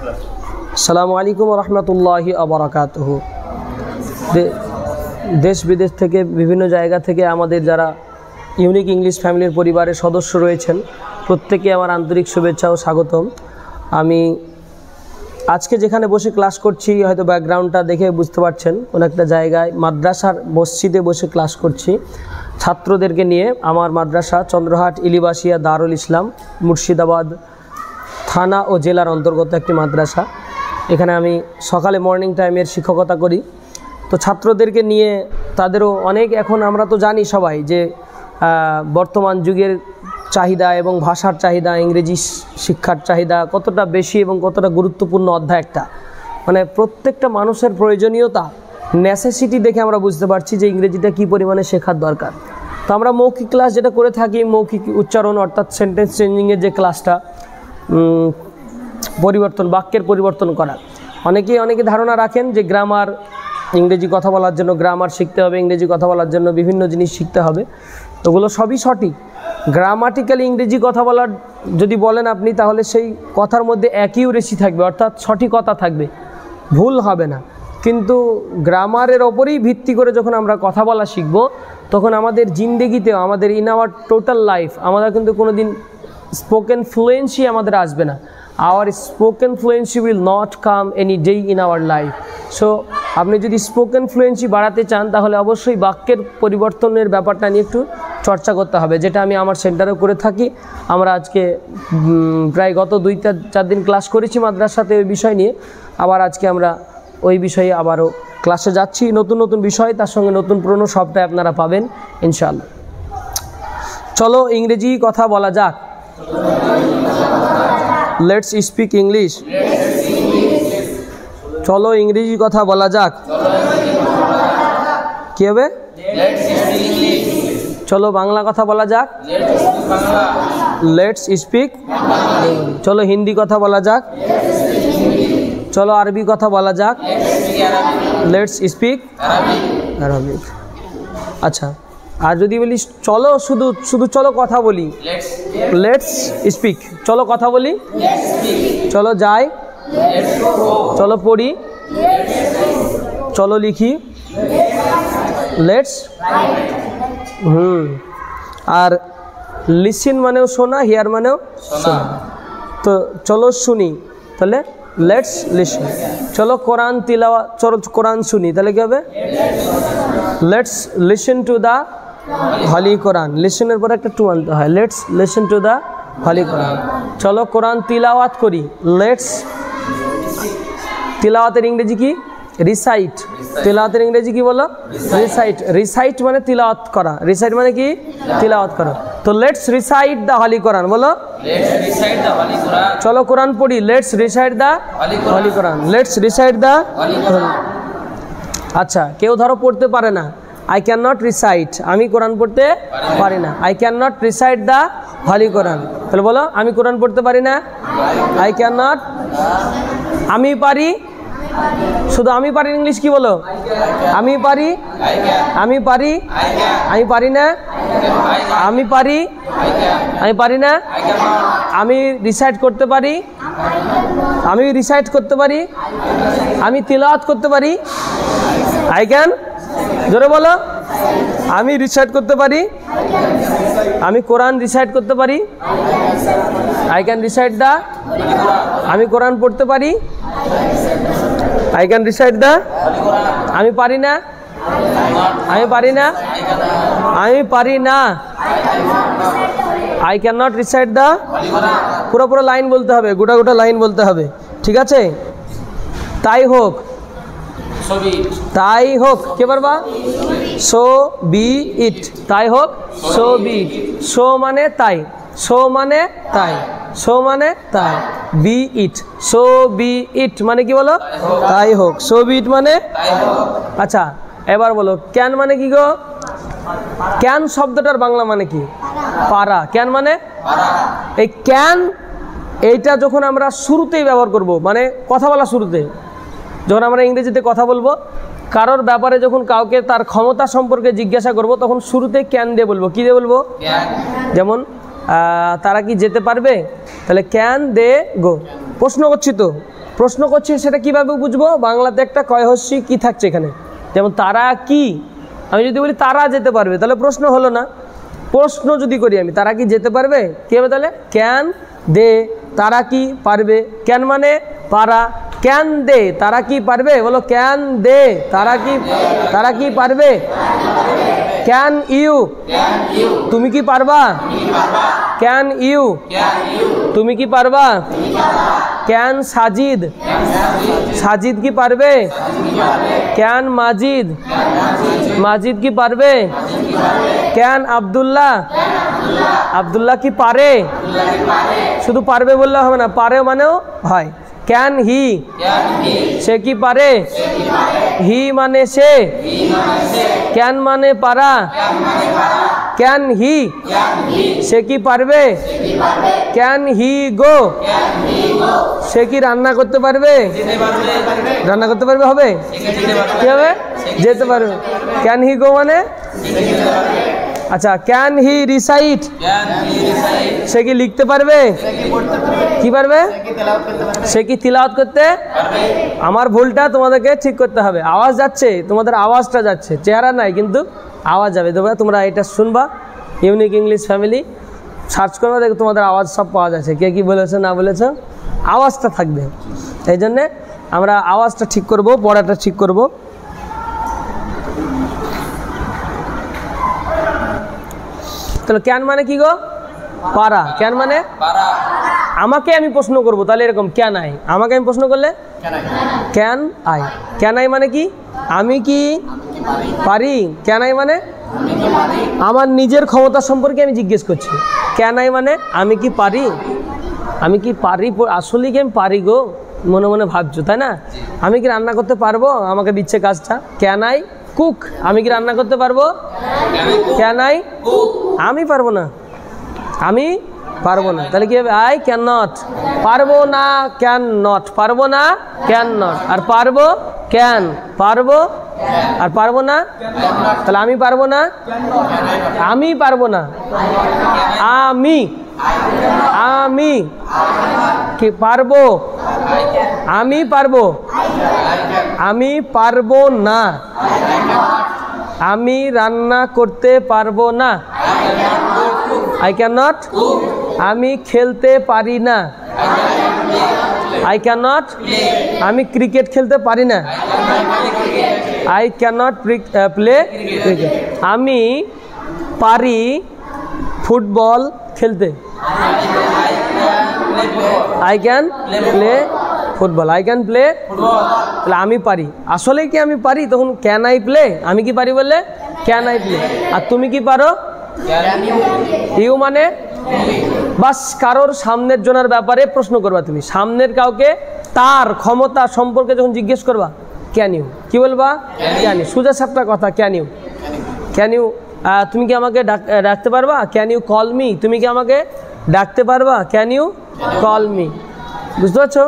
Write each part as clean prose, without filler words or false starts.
আসসালামু আলাইকুম ওয়া রাহমাতুল্লাহি ওয়া বারাকাতুহু। দেশ বিদেশ থেকে বিভিন্ন জায়গা থেকে আমাদের যারা ইউনিক ইংলিশ ফ্যামিলির পরিবারের সদস্য রয়েছেন প্রত্যেকে আমার আন্তরিক শুভেচ্ছা ও স্বাগতম। আমি আজকে যেখানে বসে ক্লাস করছি হয়তো ব্যাকগ্রাউন্ডটা দেখে বুঝতে পারছেন, কোনো একটা জায়গায় মাদ্রাসার মসজিদে বসে ক্লাস করছি ছাত্রদেরকে নিয়ে। আমার মাদ্রাসা চন্দ্রহাট ইলিবাসিয়া দারুল ইসলাম মুর্শিদাবাদ থানা ও জেলার অন্তর্গত একটি মাদ্রাসা। এখানে আমি সকালে মর্নিং টাইমের শিক্ষকতা করি। তো ছাত্রদেরকে নিয়ে তাদেরও অনেক, এখন আমরা তো জানি সবাই যে বর্তমান যুগের চাহিদা এবং ভাষার চাহিদা, ইংরেজি শিক্ষার চাহিদা কতটা বেশি এবং কতটা গুরুত্বপূর্ণ অধ্যায় একটা, মানে প্রত্যেকটা মানুষের প্রয়োজনীয়তা নেসেসিটি দেখে আমরা বুঝতে পারছি যে ইংরেজিটা কী পরিমাণে শেখার দরকার। তো আমরা মৌখিক ক্লাস যেটা করে থাকি, মৌখিক উচ্চারণ অর্থাৎ সেন্টেন্স চেঞ্জিংয়ের যে ক্লাসটা, পরিবর্তন, বাক্যের পরিবর্তন করা। অনেকে ধারণা রাখেন যে গ্রামার, ইংরেজি কথা বলার জন্য গ্রামার শিখতে হবে, ইংরেজি কথা বলার জন্য বিভিন্ন জিনিস শিখতে হবে। ওগুলো সবই সঠিক। গ্রামাটিক্যালি ইংরেজি কথা বলার যদি বলেন আপনি, তাহলে সেই কথার মধ্যে অ্যাকিউরেসি থাকবে, অর্থাৎ সঠিকতা থাকবে, ভুল হবে না। কিন্তু গ্রামারের ওপরেই ভিত্তি করে যখন আমরা কথা বলা শিখব, তখন আমাদের জিন্দেগিতেও, আমাদের ইন আওয়ার টোটাল লাইফ, আমাদের কিন্তু কোনো দিন স্পোকেন ফ্লুয়েন্সি আমাদের আসবে না। Our spoken fluency will not come any day in our life. So আপনি যদি স্পোকেন ফ্লুয়েন্সি বাড়াতে চান, তাহলে অবশ্যই বাক্যের পরিবর্তনের ব্যাপারটা নিয়ে একটু চর্চা করতে হবে, যেটা আমি আমার সেন্টারেও করে থাকি। আমরা আজকে প্রায় গত 2-4 দিন ক্লাস করেছি মাদ্রাসাতে ওই বিষয় নিয়ে। আবার আজকে আমরা ওই বিষয়ে আবারও ক্লাসে যাচ্ছি, নতুন নতুন বিষয়, তার সঙ্গে নতুন পুরনো সবটাই আপনারা পাবেন ইনশাআল্লাহ। চলো ইংরেজি কথা বলা যাক। Let's speak English. চলো ইংরেজি কথা বলা যাক। কি হবে? চলো বাংলা কথা বলা যাক। Let's speak. চলো হিন্দি কথা বলা যাক। চলো আরবি কথা বলা যাক। Let's speak Arabic. আচ্ছা, আর যদি বলি চলো শুধু চলো কথা বলি, লেটস স্পিক। চলো কথা বলি, চলো যাই, চলো পড়ি, চলো লিখি, লেটস। আর লিসেন মানেও শোনা, হিয়ার মানেও শোনা। তো চলো শুনি, তাহলে লেটস লিসেন। চলো কোরআন তিলাওয়াত, চলো কোরআন শুনি, তাহলে কি হবে? Let's listen to the holy Quran. লিসেনের পরে একটা টু আনতে হয়, let's listen to the holy Quran. চলো কোরআন তিলাওয়াত করি, লেটস। তিলাওয়াতের ইংরেজি কি? রিসাইট। তিলাওয়াতের ইংরেজি কি বলো? রিসাইট। রিসাইট মানে তিলাওয়াত করা, রিসাইট মানে কি? তিলাওয়াত করা। তো লেটস রিসাইট দ্য হলি কোরআন, বলো। চলো কোরআন পড়ি, let's recite the holy Quran. Let's recite the. আচ্ছা, কেউ ধরো পড়তে পারে না, আই ক্যান নট রিসাইট, আমি কোরআন পড়তে পারি না। I can not recite the holy Quran, তাহলে বলো আমি কোরআন পড়তে পারি না। I can not. আমি পারি, শুধু আমি পারি ইংলিশ কি বলো? আমি পারি, আমি পারি, আমি পারি না, আমি পারি, আমি পারি না। আমি রিসাইট করতে পারি, আমি রিসাইট করতে পারি, আমি তিলাওয়াত করতে পারি। আই ক্যান, জোরে বলো। আমি রিসাইট করতে পারি, আমি কোরআন রিসাইট করতে পারি। I can recite the. আমি কোরআন পড়তে পারি, আই ক্যান রিসাইট দ্য। আমি পারি না, আমি পারি না, আমি পারি না। I can not recite the. পুরো লাইন বলতে হবে, গোটা লাইন বলতে হবে, ঠিক আছে? তাই হোক, তাই হোক, কে পারবা? সো বি ইট। তাই হোক, সো বি ইট। সো মানে তাই, সো মানে তাই, সো মানে তাই। বি ইট, সো বি ইট মানে কি বলো? তাই হোক। সো বি ইট মানে। আচ্ছা, এবার বলো ক্যান মানে কি গো? ক্যান শব্দটার বাংলা মানে কি? পারা। ক্যান মানে এই ক্যান, এইটা যখন আমরা শুরুতেই ব্যবহার করব, মানে কথা বলা শুরুতে, যখন আমরা ইংরেজিতে কথা বলবো, কারোর ব্যাপারে যখন কাউকে তার ক্ষমতা সম্পর্কে জিজ্ঞাসা করব, তখন শুরুতে ক্যান দিয়ে বলবো। কি দিয়ে বলবো? যেমন তারা কি যেতে পারবে, তাহলে ক্যান দে গো। প্রশ্ন করছি তো, প্রশ্ন করছি সেটা কিভাবে বুঝবো? বাংলাতে একটা কয়হস্যি কি থাকছে এখানে, যেমন তারা কি, আমি যদি বলি তারা যেতে পারবে তাহলে প্রশ্ন হলো না। প্রশ্ন যদি করি আমি তারা কি যেতে পারবে, কি হবে তাহলে? ক্যান দে, তারা কি পারবে, ক্যান মানে পারা, ক্যান দে তারা কি পারবে, বলো ক্যান দে তারা কি পারবে, ক্যান ইউ তুমি কি পারবা, ক্যান ইউ তুমি কি পারবা, ক্যান সাজিদ সাজিদ কি পারবে, ক্যান মাজিদ কি পারবে, ক্যান আব্দুল্লাহ কি পারে, শুধু পারবে বললে হবে না, পারে মানেও হয়। ক্যান হি সে কি পারে, হি মানে সে, ক্যান মানে পারা, ক্যান হি সে কি পারবে, ক্যান হি গো সে কি রান্না করতে পারবে, হবে কি হবে, যেতে পারবে। ক্যান হি গো মানে আচ্ছা, ক্যান হি রিসাইট সে কি লিখতে পারবে, কি পারবে, সে কি তিলাওয়াত করতে, আমার ভুলটা তোমাদেরকে ঠিক করতে হবে। আওয়াজ যাচ্ছে, তোমাদের আওয়াজটা যাচ্ছে, চেহারা নাই কিন্তু আওয়াজ যাবে। তোমরা এটা শুনবা, ইউনিক ইংলিশ ফ্যামিলি সার্চ করবে, দেখো তোমাদের আওয়াজ সব পাওয়া যাচ্ছে, কে কি বলেছে না বলেছে, আওয়াজটা থাকবে। এই জন্যে আমরা আওয়াজটা ঠিক করব, পড়াটা ঠিক করব। তাহলে ক্যান মানে কি গো, পারা, ক্যান মানে আমাকে আমি প্রশ্ন করব, তাহলে এরকম ক্যান আই, আমাকে আমি প্রশ্ন করলে ক্যান আই মানে কি, আমি কি পারি, ক্যান আই মানে আমার নিজের ক্ষমতা সম্পর্কে আমি জিজ্ঞেস করছি। ক্যান আই মানে আমি কি পারি, আসলে কি আমি পারি গো, মনে মনে ভাবছো তাই না, আমি কি রান্না করতে পারবো, আমাকে দিচ্ছে কাজটা। ক্যান আই কুক, আমি কি রান্না করতে পারবো, ক্যান আই আমি পারবো না, তাহলে কি হবে, আই ক্যান নট, পারবো না ক্যান নট, পারবো না ক্যান নট, আর পারবো ক্যান, পারবো আর পারবো না, তাহলে আমি পারবো না, আমি কি পারবো, আমি পারবো না, আমি রান্না করতে পারবো না, আই ক্যান নট, আমি খেলতে পারি না, আই ক্যান নট, আমি ক্রিকেট খেলতে পারি না, I can not play cricket, আমি পারি ফুটবল খেলতে, আই ক্যান প্লে ফুটবল, তাহলে আমি পারি, আসলে কি আমি পারি, তখন ক্যান আই প্লে, আমি কি পারি বললে ক্যান আই প্লে, আর তুমি কি পারো, ইউ মানে বাস কারোর সামনের জনের ব্যাপারে প্রশ্ন করবা, তুমি সামনের কাউকে তার ক্ষমতা সম্পর্কে যখন জিজ্ঞেস করবা, ক্যান ইউ, কি বলবা, ক্যান ইউ, সোজা সাপটা কথা, ক্যান ইউ, তুমি কি আমাকে ডাকতে পারবা, ক্যান ইউ কল মি, তুমি কি আমাকে ডাকতে পারবা, ক্যান ইউ কল মি, বুঝতে পারছো?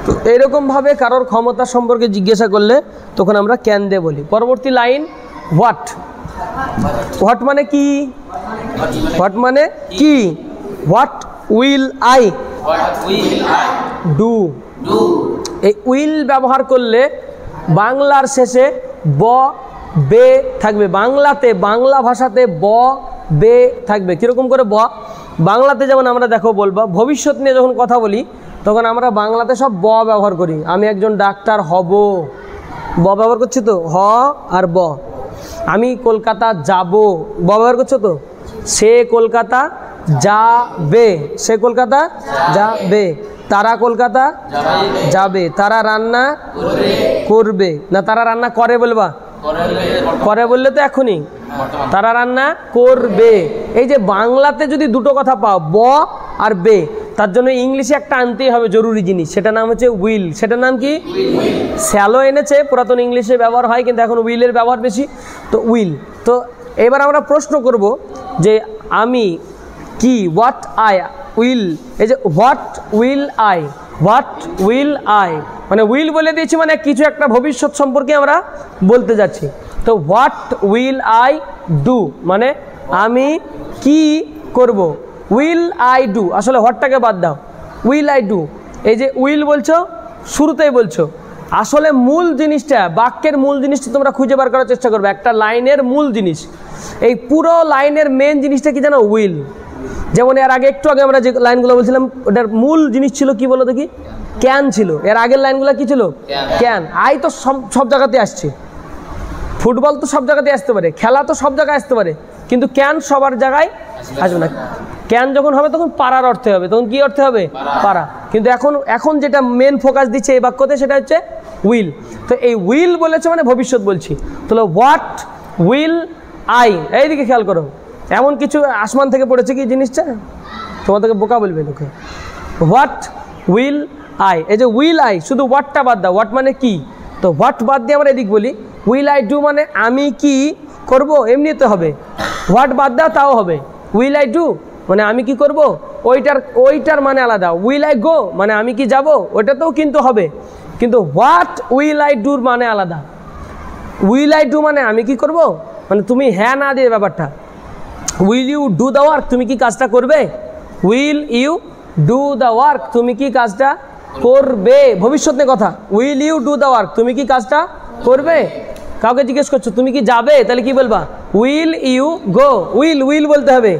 তো এইরকমভাবে কারোর ক্ষমতা সম্পর্কে জিজ্ঞাসা করলে তখন আমরা ক্যান দে বলি। পরবর্তী লাইন হোয়াট মানে কি, হোয়াট উইল আই ডু, এই উইল ব্যবহার করলে বাংলার শেষে ব বে থাকবে, বাংলা ভাষাতে ব বে থাকবে। কীরকম করে বাংলাতে যেমন আমরা দেখো বলবো, ভবিষ্যৎ নিয়ে যখন কথা বলি তখন আমরা বাংলাতে সব ব ব্যবহার করি, আমি একজন ডাক্তার হব, ব ব্যবহার করছি তো, হ আর ব। আমি কলকাতা যাব, ব ব্যবহার করছো তো, সে কলকাতা যাবে, তারা কলকাতা যাবে, তারা রান্না করবে না, তারা রান্না করে বলবা, করে বললে তো এখনই, তারা রান্না করবে। এই যে বাংলাতে যদি দুটো কথা পাও, ব আর বে, তার জন্য ইংলিশে একটা আনতেই হবে জরুরি জিনিস, সেটা নাম হচ্ছে উইল। সেটার নাম কি, শ্যালো এনেছে, পুরাতন ইংলিশে ব্যবহার হয় কিন্তু এখন উইলের ব্যবহার বেশি, তো উইল। তো এবার আমরা প্রশ্ন করব যে আমি কি, হোয়াট আই উইল, এই যে হোয়াট উইল আই মানে উইল বলে দিয়েছি, মানে কিছু একটা ভবিষ্যৎ সম্পর্কে আমরা বলতে যাচ্ছি। তো হোয়াট উইল আই ডু মানে আমি কি করব, উইল আই ডু, আসলে হোয়াটটাকে বাদ দাও, উইল আই ডু। এই যে উইল বলছো শুরুতেই বলছো, আসলে মূল জিনিসটা, বাক্যের মূল জিনিসটা তোমরা খুঁজে বার করার চেষ্টা করবে। একটা লাইনের মূল জিনিস, এই পুরো লাইনের মেন জিনিসটা কি জানো? উইল। যেমন এর আগে একটু আগে আমরা যে লাইনগুলো বলছিলাম ওটার মূল জিনিস ছিল কি বলো দেখি? ক্যান ছিল। এর আগের লাইনগুলো কি ছিল? ক্যান। আই তো সব জায়গাতে আসছে, ফুটবল তো সব জায়গাতে আসতে পারে, খেলা তো সব জায়গায় আসতে পারে, কিন্তু ক্যান সবার জায়গায় আসবে না। ক্যান যখন হবে তখন পারার অর্থে হবে, তখন কি অর্থে হবে? পারা। কিন্তু এখন যেটা মেন ফোকাস দিচ্ছে এই বাক্যতে সেটা হচ্ছে উইল। তো এই উইল বলেছে মানে ভবিষ্যৎ বলছি। তাহলে হোয়াট উইল আই, এইদিকে খেয়াল করো, এমন কিছু আসমান থেকে পড়েছে কি জিনিসটা? তোমাদেরকে বোকা বলবে লোকে। হোয়াট উইল আই, এই যে উইল আই, শুধু হোয়াটটা বাদ দাও। হোয়াট মানে কি, তো হোয়াট বাদ দিয়ে আমরা এদিক বলি উইল আই ডু মানে আমি কি করব, এমনিতে হবে। হোয়াট বাদ দাও তাও হবে। উইল আই ডু মানে আমি কি করব, ওইটার মানে আলাদা। উইল আই গো মানে আমি কি যাব, ওইটাতেও কিন্তু হবে, কিন্তু হোয়াট উইল আই ডুর মানে আলাদা। উইল আই ডু মানে আমি কি করব, মানে তুমি হ্যাঁ না দিয়ে ব্যাপারটা। Will you do the work, তুমি কি কাজটা করবে। Will you do the work, তুমি কি কাজটা করবে, ভবিষ্যৎ নিয়ে কথা। Will you do the work, তুমি কি কাজটা করবে। কাউকে জিজ্ঞেস করছো তুমি কি যাবে, তাহলে কি বলবা? Will you go. উইল বলতে হবে,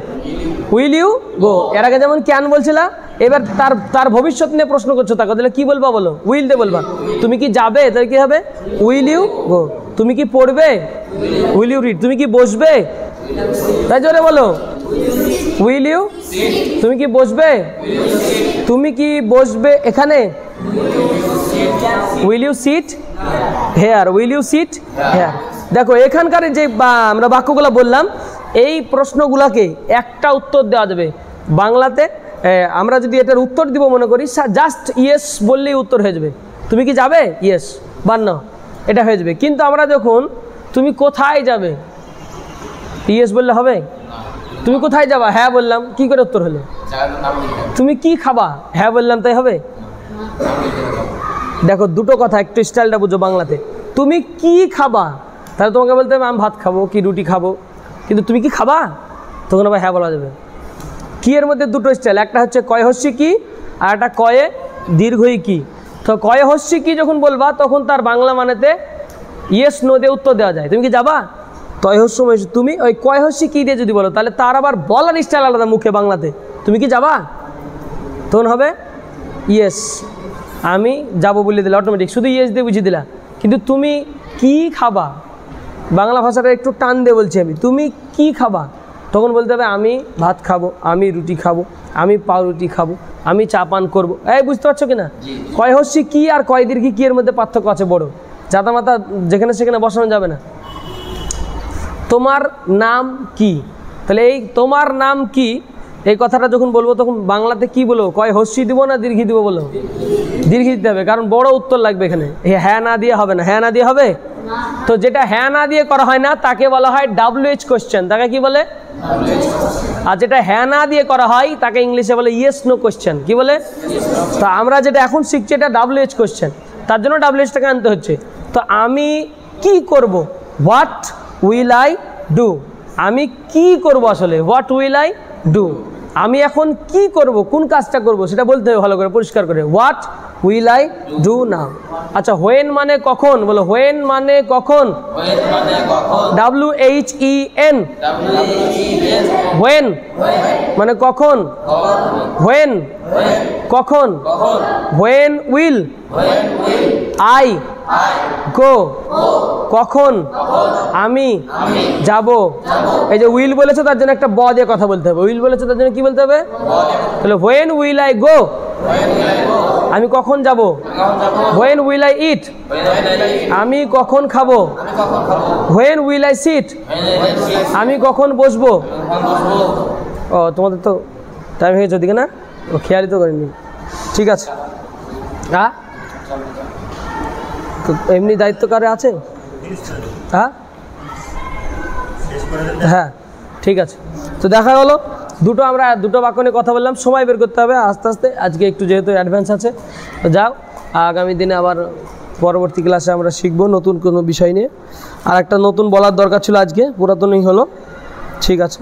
উইল ইউ গো। এর আগে যেমন ক্যান বলছিলা, এবার তার ভবিষ্যৎ নিয়ে প্রশ্ন করছো তাকে, তাহলে কি বলবা বলো? উইল দিয়ে বলবা। তুমি কি যাবে, তাহলে কি হবে? Will you go. তুমি কি পড়বে, উইল ইউ রিড। তুমি কি বসবে, তাই জোরে বলো উইল ইউ। তুমি কি বসবে, তুমি কি বসবে এখানে। Will you sit here, will you sit here. দেখো এখানকার যে আমরা বাক্যগুলো বললাম, এই প্রশ্নগুলোকে একটা উত্তর দেওয়া যাবে বাংলাতে। আমরা যদি এটার উত্তর দিব মনে করি, জাস্ট ইয়েস বললেই উত্তর হয়ে যাবে। তুমি কি যাবে, ইয়েস বা না, এটা হয়ে যাবে। কিন্তু আমরা যখন তুমি কোথায় যাবে, ইয়েস বললে হবে? তুমি কোথায় যাবা, হ্যাঁ বললাম, কি করে উত্তর হলো? তুমি কি খাবা, হ্যাঁ বললাম, তাই হবে? দেখো দুটো কথা, একটু স্টাইলটা বুঝো বাংলাতে। তুমি কি খাবা, তাহলে তোমাকে বলতে হবে আমি ভাত খাবো কি রুটি খাবো, কিন্তু তুমি কি খাবা, তখন আবার হ্যাঁ বলা যাবে। কি এর মধ্যে দুটো স্টাইল, একটা হচ্ছে কয় হস্যি কি, আর একটা কয়ে দীর্ঘই কি। তো কয়ে হস্যি কি যখন বলবা তখন তার বাংলা মানেতে ইয়েস নো দিয়ে উত্তর দেওয়া যায়। তুমি কি যাবা, তয় হস্য তুমি ওই কয় হস্যি কি দিয়ে যদি বলো, তাহলে তার আবার বলার স্টাইল আলাদা মুখে বাংলাতে। তুমি কি যাবা, তখন হবে ইয়েস, আমি যাবো বলে দিলা, অটোমেটিক শুধু ইয়েস দিয়ে বুঝিয়ে দিলা। কিন্তু তুমি কি খাবা, বাংলা ভাষাটা একটু টান দিয়ে বলছি আমি, তুমি কি খাবা, তখন বলতে হবে আমি ভাত খাবো, আমি রুটি খাবো, আমি পাউরুটি খাবো, আমি চা পান করবো। এই বুঝতে পারছো কিনা? কয় হস্যি কি আর কয় দীর্ঘি কি এর মধ্যে পার্থক্য আছে বড়, জাতা মাতা যেখানে সেখানে বসানো যাবে না। তোমার নাম কি, তাহলে এই তোমার নাম কি এই কথাটা যখন বলবো তখন বাংলাতে কি বলবো, কয় হস্যি দিব না দীর্ঘি দিব বলো? দীর্ঘি দিতে হবে, কারণ বড় উত্তর লাগবে এখানে। হ্যাঁ না দিয়ে হবে না, হ্যাঁ না দিয়ে হবে। তো যেটা হ্যাঁ না দিয়ে করা হয় না তাকে বলা হয় WH কোশ্চেন, তাকে কি বলে? আর যেটা হ্যাঁ না দিয়ে করা হয় তাকে ইংলিশে বলে ইয়েস নো কোশ্চেন। কি বলে? তো আমরা যেটা এখন শিখছি এটা WH কোশ্চেন, তার জন্য WHটাকে আনতে হচ্ছে। তো আমি কি করব, হোয়াট উইল আই ডু, আমি কি করব, আসলে হোয়াট উইল আই ডু, আমি এখন কি করব, কোন কাজটা করব সেটা বলতে হবে ভালো করে পরিষ্কার করে। What will I do now. আচ্ছা হোয়েন মানে কখন, বলো হোয়েন মানে কখন, WHEN, হোয়েন মানে কখন, হোয়েন কখন, হোয়েন উইল আই গো, কখন আমি যাব। এই যে উইল বলেছে তার জন্য একটা ব দিয়ে কথা বলতে হবে, উইল বলেছে তার জন্য কি বলতে হবে? তাহলে হোয়েন উইল আই গো, আমি কখন যাব। হোয়েন উইল আই ইট, আমি কখন খাবো। হোয়েন উইল আই সিট, আমি কখন বসবো। ও তোমাদের তো টাইম হয়ে গেছে ওদিকে না, ও খেয়ালই তো করেনি। ঠিক আছে, হ্যাঁ তো এমনি দায়িত্ব কারে আছে? হ্যাঁ হ্যাঁ ঠিক আছে। তো দেখা হলো আমরা দুটো বাক্য নিয়ে কথা বললাম, সময় বের করতে হবে আস্তে আস্তে। আজকে একটু যেহেতু অ্যাডভান্স আছে, তো যাও আগামী দিনে আবার পরবর্তী ক্লাসে আমরা শিখবো নতুন কোনো বিষয় নিয়ে। আর একটা নতুন বলার দরকার ছিল, আজকে পুরাতনই হলো। ঠিক আছে।